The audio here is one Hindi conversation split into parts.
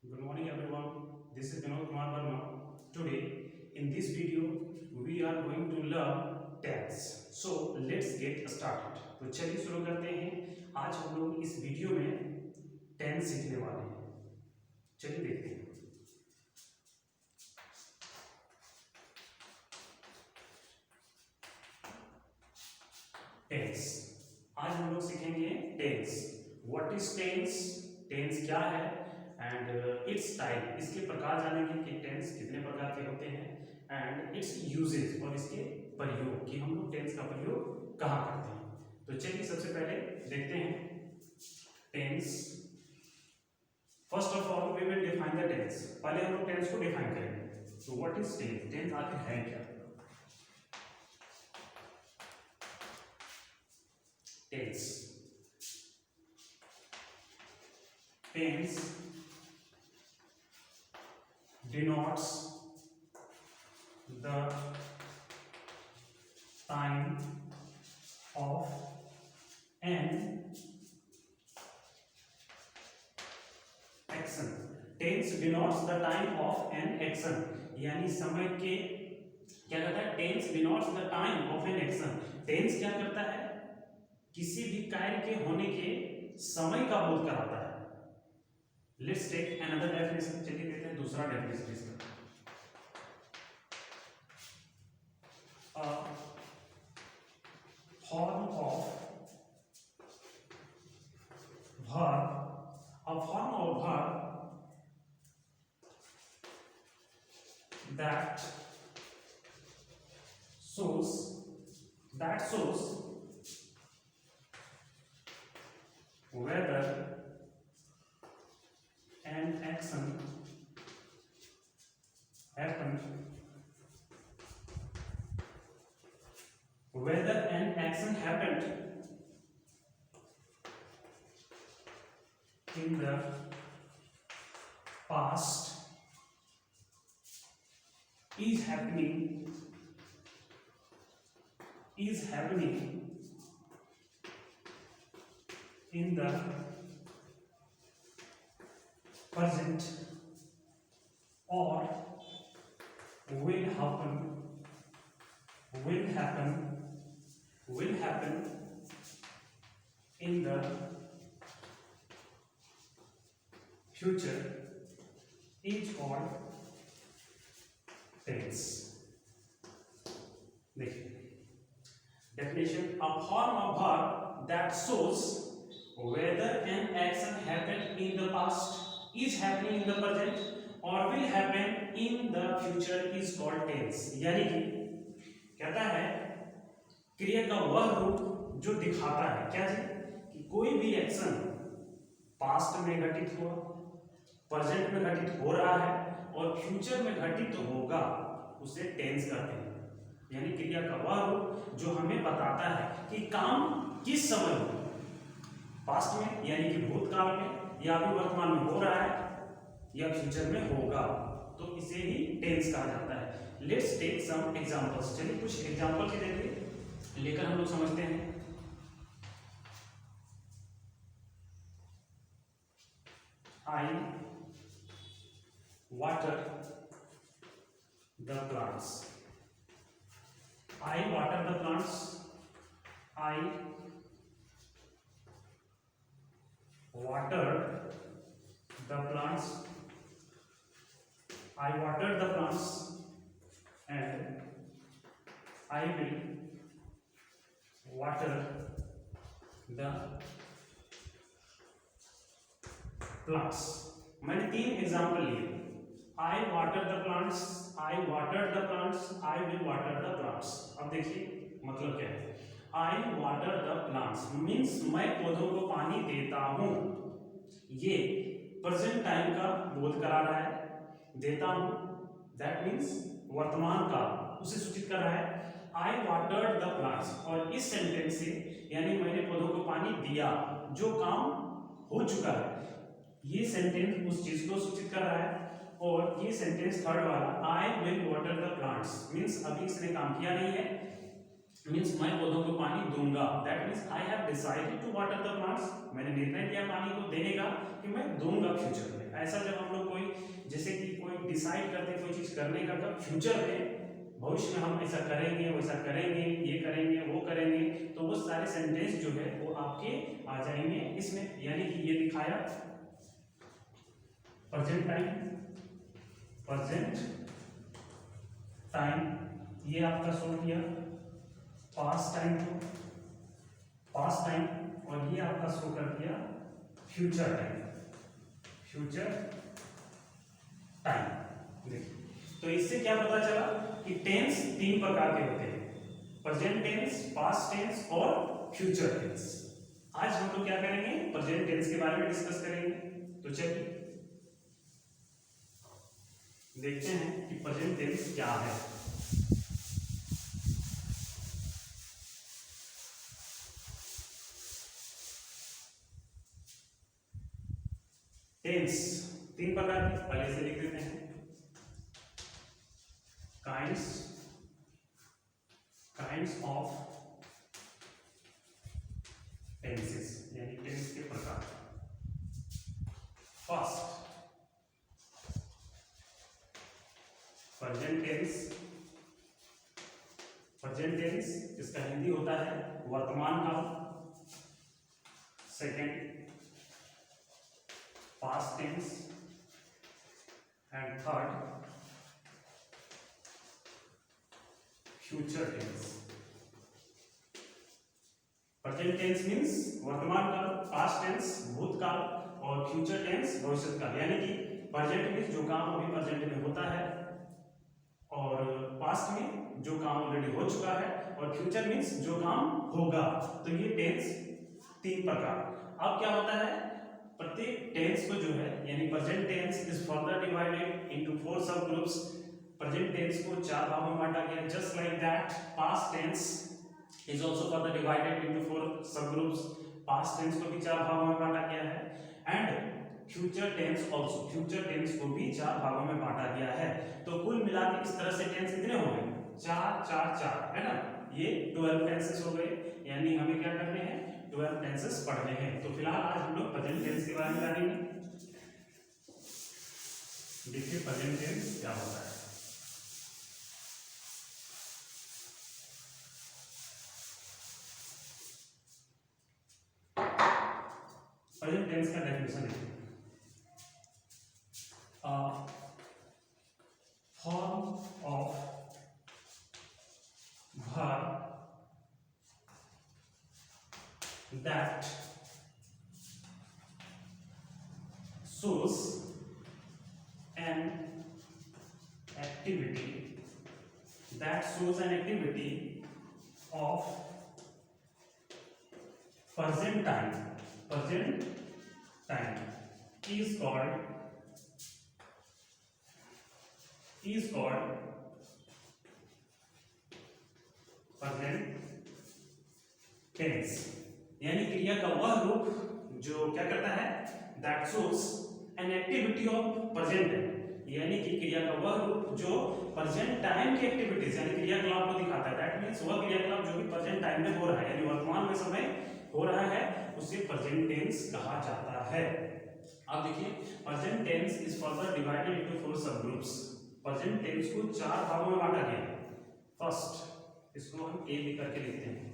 Good morning everyone. This is Vinod Kumar Verma. Today in this video we are going to learn tense. So let's get started. तो चलिए शुरू करते हैं। आज हम लोग इस वीडियो में टेंस सीखने वाले हैं। चलिए देखते हैं। टेंस आज हम लोग सीखेंगे tense. What is tense? Tense क्या है एंड इट्स टाइप, इसके प्रकार जानेंगे कि टेंस कितने प्रकार के होते हैं एंड इट्स यूजेज और इसके प्रयोग कि हम लोग टेंस का प्रयोग कहाँ करते हैं। तो चलिए सबसे पहले देखते हैं tense. First of all we will define the tense. पहले हम लोग टेंस को डिफाइन करेंगे। तो व्हाट इज टेंस? टेंस आखिर है क्या? Tense tense denotes the time of an action. Tense denotes the time of an action. यानी समय के क्या कहता है? Tense denotes the time of an action. Tense क्या करता है? किसी भी कार्य के होने के समय का बोध कराता है। Let's take another definition. चलिए देखते हैं दूसरा डेफिनेशन इसका। Form of verb, a form of verb that shows whether an action happened in the past, is happening in the present, or will happen in the future, is called tense. देखिए definition: a form of verb that shows whether an action happened in the past, is happening in the present, or will happen in the future is called tense. यानी कि कहता है क्रिया का वह रूप जो दिखाता है क्या जी कि कोई भी एक्शन पास्ट में घटित हुआ, प्रेजेंट में घटित हो रहा है और फ्यूचर में घटित होगा, उसे टेंस कहते हैं। यानी क्रिया का वह रूप जो हमें बताता है कि काम किस समय हो, पास्ट में यानी कि भूतकाल में, या अभी वर्तमान में हो रहा है, या फ्यूचर में होगा, तो इसे ही टेंस कहा जाता है। Let's take some examples. चलिए कुछ एग्जांपल के लेकर हम लोग समझते हैं। I water the plants. I water the plants. I watered the plants. I watered the plants and I will water the plants. मैंने 3 एग्जाम्पल लिए। I water the plants, I watered the plants, I will water the plants. अब देखिए मतलब क्या है। I water the plants means मैं पौधों को पानी देता हूँ। ये प्रेजेंट टाइम का बोध करा रहा है। देता हूँ दैट मीन्स वर्तमान का उसे सूचित कर रहा है। I watered the plants और इस सेंटेंस से यानी मैंने पौधों को पानी दिया, जो काम हो चुका है, ये सेंटेंस उस चीज को सूचित कर रहा है। और ये सेंटेंस थर्ड वाला I will water the plants means अभी इसने काम किया नहीं है, मीन्स मैं पौधों को पानी दूंगा। That means I have decided to water the plants, मैंने निर्णय किया पानी को देने का कि मैं दूंगा फ्यूचर में। ऐसा जब हम लोग कोई डिसाइड करते हैं कोई चीज करने का कब, फ्यूचर में, भविष्य में हम ऐसा करेंगे वैसा करेंगे, ये करेंगे वो करेंगे, तो वो सारे सेंटेंस जो है वो आपके आ जाएंगे इसमें। यानी कि ये दिखाया प्रेजेंट टाइम, प्रेजेंट टाइम, ये आपका शो किया पास्ट टाइम को, पास्ट टाइम, और ये आपका शो कर दिया फ्यूचर टाइम, फ्यूचर टाइम। देखिए तो इससे क्या पता चला कि टेंस 3 प्रकार के होते हैं, प्रेजेंट टेंस, पास्ट टेंस और फ्यूचर टेंस। आज हम लोग क्या करेंगे, प्रेजेंट टेंस के बारे में डिस्कस करेंगे। तो चलिए देखते हैं कि प्रेजेंट टेंस क्या है। टेंस 3 प्रकार के, पहले से लिख देते हैं। काइंड्स ऑफ टेंसेस, यानी टेंस के प्रकार। First present tense, present tense इसका हिंदी होता है वर्तमान काल। Second past tense, and third future tense. Present tense means वर्तमान काल, पास्ट टेंस भूतकाल और फ्यूचर टेंस भविष्य काल। यानी कि प्रेजेंट मीन्स जो काम अभी प्रेजेंट में होता है, और पास्ट में जो काम ऑलरेडी हो चुका है, और फ्यूचर मीन्स जो काम होगा। तो ये टेंस 3 प्रकार। अब क्या होता है, प्रत्येक टेंस को जो है, यानी present tense is further divided into 4 sub groups. Present tense को 4 भागों में बांटा गया। Just like that past tense is also further divided into 4 sub groups. Past tense को भी 4 भागों में बांटा गया है। And future tense also, future tense को भी 4 भागों में बांटा गया है। तो कुल मिलाकर इस तरह से टेंस कितने हो गए, 4 4 4, है ना। ये 12 टेंसेस हो गए, यानी हमें क्या करने हैं, 12 टेंसेस पढ़ने हैं। तो फिलहाल आज हम लोग प्रेजेंट टेंस के बारे में जानेंगे। देखिए प्रेजेंट टेंस क्या होता है। प्रेजेंट टेंस का डेफिनेशन देखिए, form of verb that shows an activity, that shows an activity of present time, present time is called present tense. यानी क्रिया का वह रूप जो क्या करता है, that shows an activity of present time, यानी कि क्रिया का वह रूप जो प्रेजेंट टाइम की एक्टिविटीज यानी क्रियाकलाप को दिखाता है। दैट मींस वह क्रियाकलाप जो भी प्रेजेंट टाइम में हो रहा है, यानी वर्तमान में समय हो रहा है, उसे प्रेजेंट टेंस कहा जाता है। अब देखिए present tense is further divided into 4 sub groups. Present tense को 4 भागों में बांटा गया है। फर्स्ट, इसको हम ए लिख करके लिखते हैं,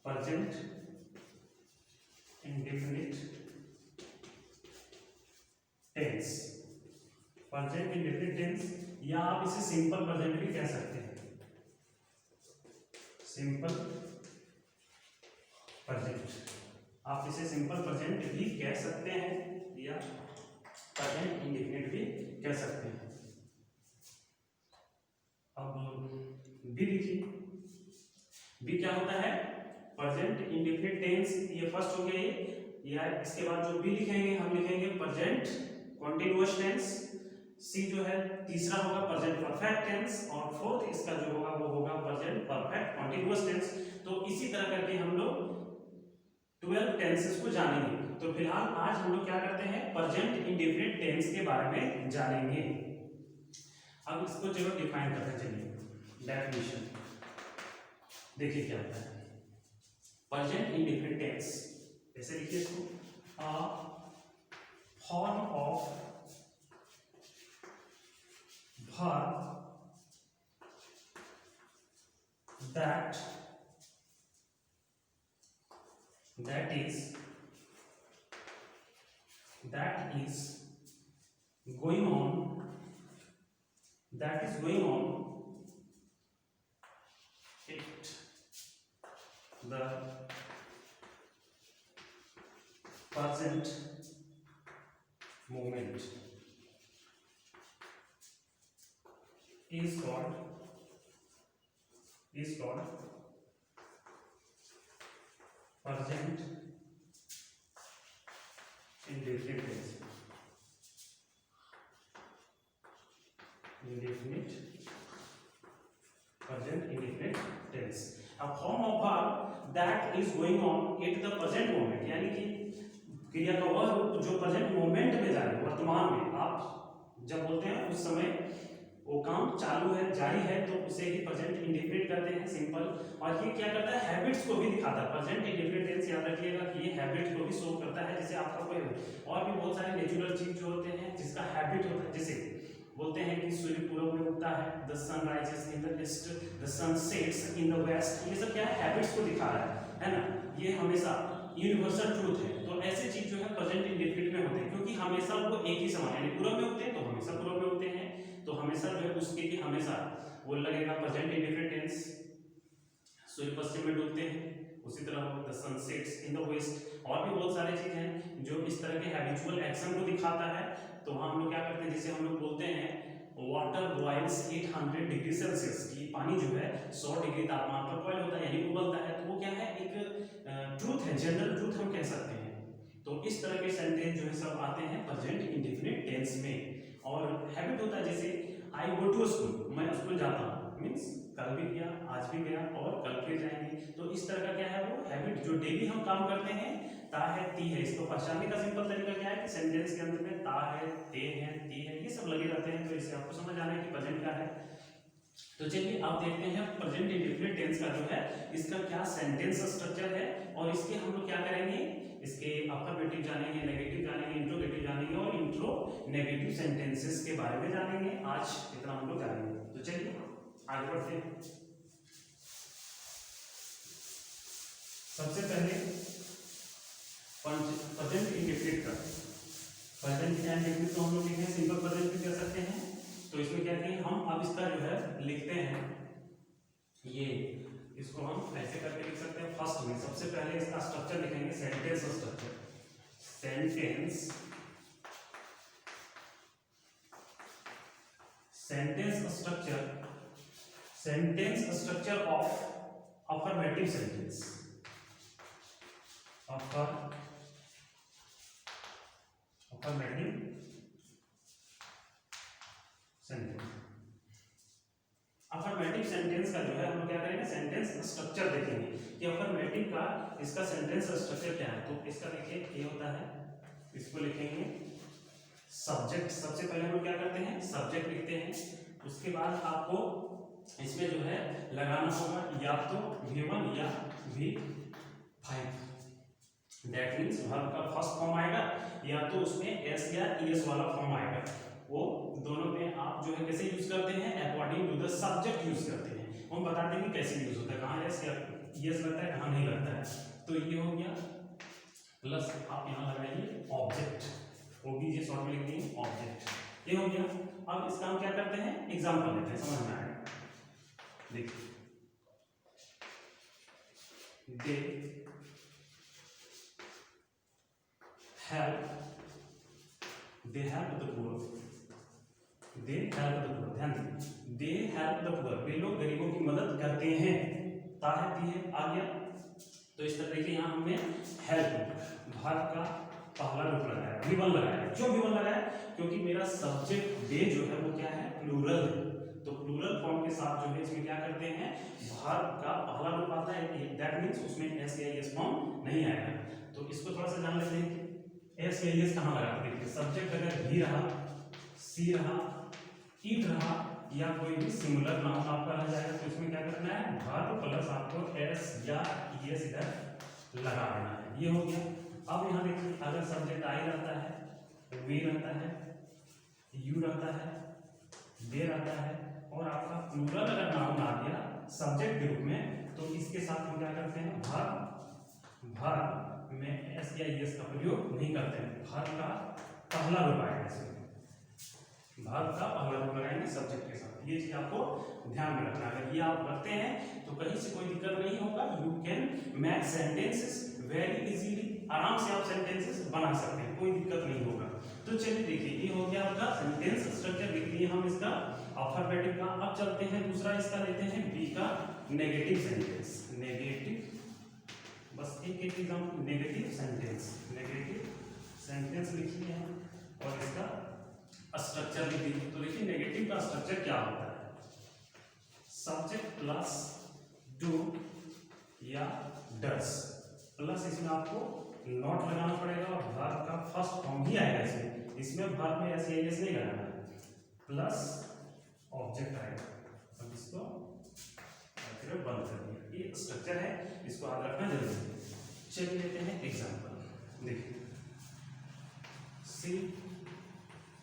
present indefinite tense. Present indefinite tense, या आप इसे सिंपल प्रेजेंट भी कह सकते हैं, सिंपल प्रेजेंट। आप इसे सिंपल प्रेजेंट भी कह सकते हैं या प्रेजेंट इंडेफिनिट भी कह सकते हैं। अब बी देखिए, बी क्या होता है, प्रेजेंट इंडेफिनिट टेंस। ये फर्स्ट हो गया ये, या इसके बाद जो बी लिखेंगे हम लिखेंगे प्रेजेंट कंटीन्यूअस टेंस। सी जो है तीसरा होगा प्रेजेंट परफेक्ट टेंस, और फोर्थ इसका जो होगा वो होगा प्रेजेंट परफेक्ट कंटीन्यूअस टेंस। तो इसी तरह करके हम लोग 12 टेंसेस को जानेंगे। तो फिलहाल आज हम लोग क्या करते हैं, प्रेजेंट इंडेफिनिट टेंस के बारे में जानेंगे। अब इसको चलो डिफाइन करते चलिए। डेफिनेशन देखिए क्या होता है, प्रेजेंट इंडेफिनिट टेंस ऐसे लिखिए इसको, form of verb that is going on it the present moment is called present indefinite tense. Present indefinite tense. A form of verb that is going on at the present moment, यानी कि क्रिया का वह रूप जो प्रेजेंट मोमेंट में जारी, वर्तमान में आप जब बोलते हैं उस समय वो काम चालू है, जारी है, तो उसे ही प्रेजेंट इंडेफिनिट कहते हैं, सिंपल। और ये क्या करता है, हैबिट्स को भी दिखाता है। प्रेजेंट इंडेफिनिट टेंस याद रखिएगा कि ये हैबिट्स को भी शो करता है। जैसे आपका कोई और भी बहुत सारे नेचुरल चीज जो होते हैं जिसका हैबिट होता है, जैसे बोलते हैं कि सूर्य पूर्व में उगता है, the sun rises in the east, the sun sets in the west. ये सब क्या है, हैबिट्स को दिखा रहा है ना। ये हमेशा यूनिवर्सल ट्रूथ है। तो ऐसे चीज जो है प्रेजेंट इंडेफिनिट में होते हैं, क्योंकि हमेशा वो एक ही समय यानी पूर्व में उगते हैं तो हमेशा पूर्व में उगते हैं, तो हमेशा जो है उसके भी हमेशा वो लगेगा प्रेजेंट इंडेफिनिट टेंस। सूर्य पश्चिम में डूबते हैं, उसी तरह the sun sets in the west. और भी बहुत सारी चीजें हैं जो इस तरह के हैबिचुअल एक्शन को दिखाता है। तो वहाँ हम लोग क्या करते हैं, जैसे हम लोग बोलते हैं वाटर बॉइल्स 800 डिग्री सेल्सियस, की पानी जो है 100 डिग्री तापमान पर बॉयल होता है यानी उबलता है। तो वो क्या है, एक ट्रूथ है, जनरल ट्रूथ हम कह सकते हैं। तो इस तरह के सेंटेंस जो है सब आते हैं प्रेजेंट इंडेफिनिट टेंस में। और हैबिट होता है, जैसे आई गो टू स्कूल, मैं स्कूल जाता हूँ, मीन्स कल भी गया, आज भी गया और कल फिर जाएंगे। तो इस तरह का क्या है, वो हैबिट जो डेली हम काम करते हैं, ता है, ती है। इसको पहचानने का सिंपल तरीका क्या है कि सेंटेंस के अंत में ता है, ते है, ती है, ये सब लगे रहते हैं। तो इससे आपको समझ आना है कि प्रेजेंट क्या है। तो चलिए आप देखते हैं प्रेजेंट इंडेफिनिट टेंस का जो है इसका क्या सेंटेंस स्ट्रक्चर है, और इसके हम लोग क्या करेंगे, इसके अफर्मेटिव जानेंगे, नेगेटिव जानेंगे, इंट्रोगेटिव जानेंगे और इंट्रो नेगेटिव सेंटेंसेस के बारे में जानेंगे। आज इतना हम लोग जानेंगे। तो चलिए आगे बढ़ते हैं। सबसे पहले प्रेजेंट इंडेफिनिट का प्रेजेंट इंडेफिनिट तो हम लोग लिखें सिंपल प्रेजेंट भी कर सकते हैं। तो इसमें क्या करेंगे हम, अब इसका जो है लिखते हैं, ये इसको हम ऐसे करके लिख सकते हैं। फर्स्ट में सबसे पहले इसका स्ट्रक्चर लिखेंगे, sentence structure. Sentence structure of affirmative sentence. Affirmative sentence. Affirmative sentence का जो है हम लोग क्या करेंगे, सेंटेंस स्ट्रक्चर देखेंगे कि अफर्मेटिव का इसका सेंटेंस स्ट्रक्चर क्या है। तो इसका देखिए ये होता है, इसको लिखेंगे सब्जेक्ट। सबसे पहले हम लोग क्या करते हैं, सब्जेक्ट लिखते हैं। उसके बाद आपको इसमें जो है लगाना होगा या तो V1 या V5। दैट मीन्स वर्ब का फर्स्ट फॉर्म आएगा या तो उसमें एस या ईएस वाला फॉर्म आएगा। वो दोनों में आप जो है कैसे यूज करते हैं, according to the subject use करते हैं। हम बता देंगे कैसे यूज होता है, कहाँ एस या ईएस लगता है, कहाँ नहीं लगता है। तो ये हो गया, प्लस आप यहाँ लगाइए ऑब्जेक्ट, ओबीजे शॉर्ट में लिख देंगे ऑब्जेक्ट। ये हो गया। अब इसका हम क्या करते हैं, एग्जांपल लेते हैं, समझ में आएगा। देखिए, दे हेल्प द पुअर। ध्यान दीजिए, दे हेल्प द पुअर, वे लोग गरीबों की मदद करते हैं। ताहती है आ गया। तो इस तरह के यहाँ हमने हेल्प वर्ब का पहला रूप लगाया, V1 लगाया। क्यों V1 लगाया, क्योंकि मेरा सब्जेक्ट दे जो है वो क्या है, प्लूरल है। तो प्लूरल फॉर्म के साथ जो है इसमें क्या करते हैं, वर्ब का पहला रूप आता है, दैट मींस उसमें एस या एस फॉर्म नहीं आएगा। तो इसको थोड़ा सा जान लेते हैं, एस या एस कहाँ लगा। देखिए सब्जेक्ट अगर भी रहा, सी रहा, इट रहा या कोई भी सिमिलर नाउन आपका रह जाएगा, तो इसमें क्या करना है, वर्ब प्लस आपको एस या एस इधर लगा देना है। ये हो गया। अब यहाँ देखिए, अगर सब्जेक्ट आई रहता है वी रहता है, यू रहता है, दे रहता है, और आपका प्लूरल अगर नाउन आ गया सब्जेक्ट के रूप में तो इसके साथ हम क्या करते हैं, वर्ब में एस या एस का प्रयोग नहीं करते हैं। वर्ब का पहला रूप आएगा इसमें, वर्ब का पहला रूप लगाएंगे सब्जेक्ट के साथ। ये चीज आपको ध्यान में रखना है। अगर ये आप रखते हैं तो कहीं से कोई दिक्कत नहीं होगा। You can make sentences very easily, आराम से आप सेंटेंसेस बना सकते हैं, कोई दिक्कत नहीं होगा। तो चलिए देखिए, ये हो गया आपका सेंटेंस स्ट्रक्चर लिख लिए हम इसका अल्फाबेटिक का। अब चलते हैं दूसरा इसका लेते हैं बी का नेगेटिव सेंटेंस। नेगेटिव, बस एक एग्जांपल, नेगेटिव सेंटेंस लिख लिए हम और इसका स्ट्रक्चर लिख दीजिए। तो देखिए नेगेटिव का स्ट्रक्चर क्या होता है, सब्जेक्ट प्लस डू या डस, प्लस इसमें आपको नॉट लगाना पड़ेगा और वर्ब का फर्स्ट फॉर्म ही आएगा इसमें। इसमें वर्ब में ऐसे एस नहीं लगाना है, प्लस ऑब्जेक्ट आएगा। अब इसको बंद कर दिया। ये स्ट्रक्चर है, इसको याद रखना जरूरी है। चलिए लेते हैं एग्जांपल। देखिए सी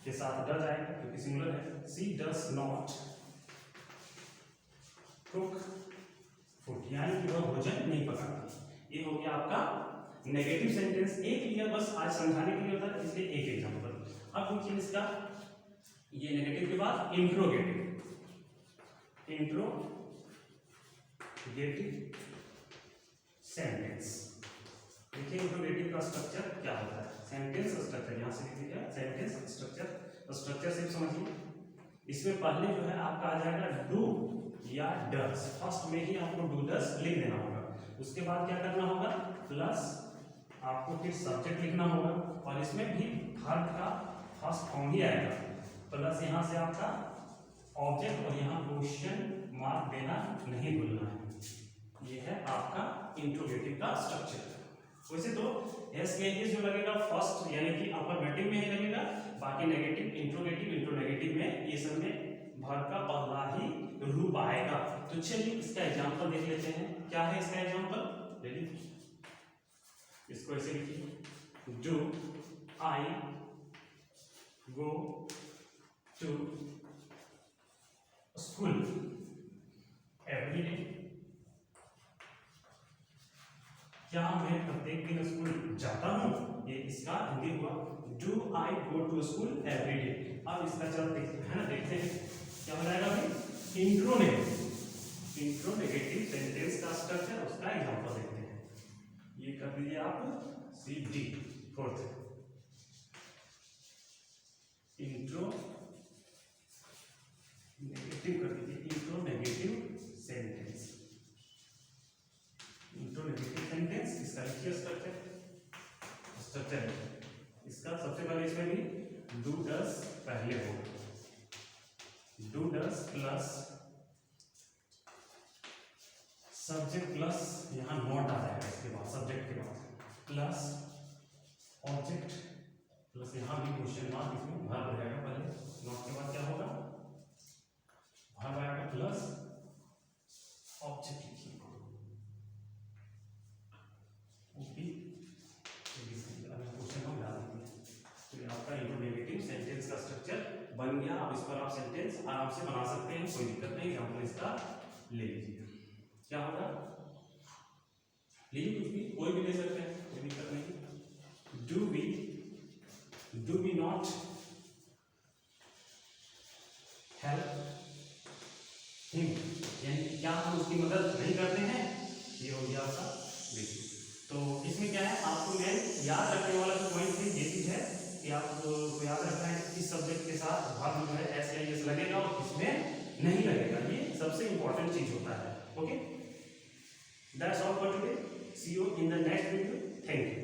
के साथ डज आएगा क्योंकि सिंगुलर है। सी डज नॉट कुक फूड, यानी कि वह भोजन नहीं पकाती। ये हो गया आपका नेगेटिव सेंटेंस। एक लिया बस आज समझाने के लिए होता है, इसलिए एक एग्जांपल। अब देखिए इसका, ये नेगेटिव के बाद इंट्रोगेटिव सेंटेंस। देखिए इंट्रोगेटिव का स्ट्रक्चर क्या होता है, सेंटेंस स्ट्रक्चर यहां से लिख दिया, सेंटेंस स्ट्रक्चर सिर्फ समझिए। इसमें पहले जो है आपका आ जाएगा डू या डस, फर्स्ट में ही आपको डू डस लिख देना होगा। उसके बाद क्या करना होगा, प्लस आपको फिर सब्जेक्ट लिखना होगा और इसमें भी वर्ब का फर्स्ट फॉर्म ही आएगा, प्लस यहाँ से आपका ऑब्जेक्ट और यहाँ क्वेश्चन मार्क देना नहीं भूलना है। ये है आपका इंट्रोगेटिव का स्ट्रक्चर। वैसे तो एस के एस जो लगेगा फर्स्ट यानी कि अल्फाबेटिक में ही लगेगा, बाकी नेगेटिव, इंट्रोगेटिव, इंट्रोनेगेटिव में ये सब में वर्ब का पहला ही रूप आएगा। तो चलिए इसका एग्जांपल देख लेते हैं। क्या है इसका एग्जांपल, इसको ऐसे लिखिए, do I go to school every day, क्या मैं प्रत्येक दिन स्कूल जाता हूं, ये इसका हिंदी हुआ do I go to school every day. अब इसका चलते है ना, देखते हैं क्या हो जाएगा अभी, इंट्रोनेगेटिव सेंटेंस का स्ट्रक्चर, उसका एग्जांपल देखते हैं। ये कर दीजिए आप सी डी, फोर्थ इंट्रो नेगेटिव कर दीजिए, इंट्रोनेगेटिव सेंटेंस। इंट्रोनेगेटिव सेंटेंस इसका लिखिए स्ट्रक्चर इसका। सबसे पहले इसमें भी डू डस पहले होगा, do does plus subject plus यहाँ नॉट आ जाएगा इसके बाद, सब्जेक्ट के बाद प्लस ऑब्जेक्ट प्लस यहाँ भी क्वेश्चन मार्क, इसमें वर्ब हो जाएगा पहले, नॉट के बाद क्या होगा वर्ब आएगा प्लस ऑब्जेक्ट लिखिए, क्वेश्चन हम डाल देंगे। तो ये आपका इंट्रोनेगेटिव सेंटेंस का स्ट्रक्चर बन गया। अब इस पर आप सेंटेंस आराम से बना सकते हैं, कोई दिक्कत नहीं। एग्जांपल इसका ले लीजिए, क्या होगा, लीजिए कुछ भी, कोई भी ले सकते हैं, कोई दिक्कत नहीं। Do we not help him, यानी क्या हम उसकी मदद नहीं करते हैं, ये हो गया आपका। देखिए तो इसमें क्या है, आपको मेन याद रखने वाला जो पॉइंट है ये चीज है कि आपको याद रखना है इस सब्जेक्ट के साथ वर्ब जो है एस या एस लगेगा और किसमें नहीं लगेगा, ये सबसे इंपॉर्टेंट चीज होता है। Okay, that's all for today, see you in the next video, thank you.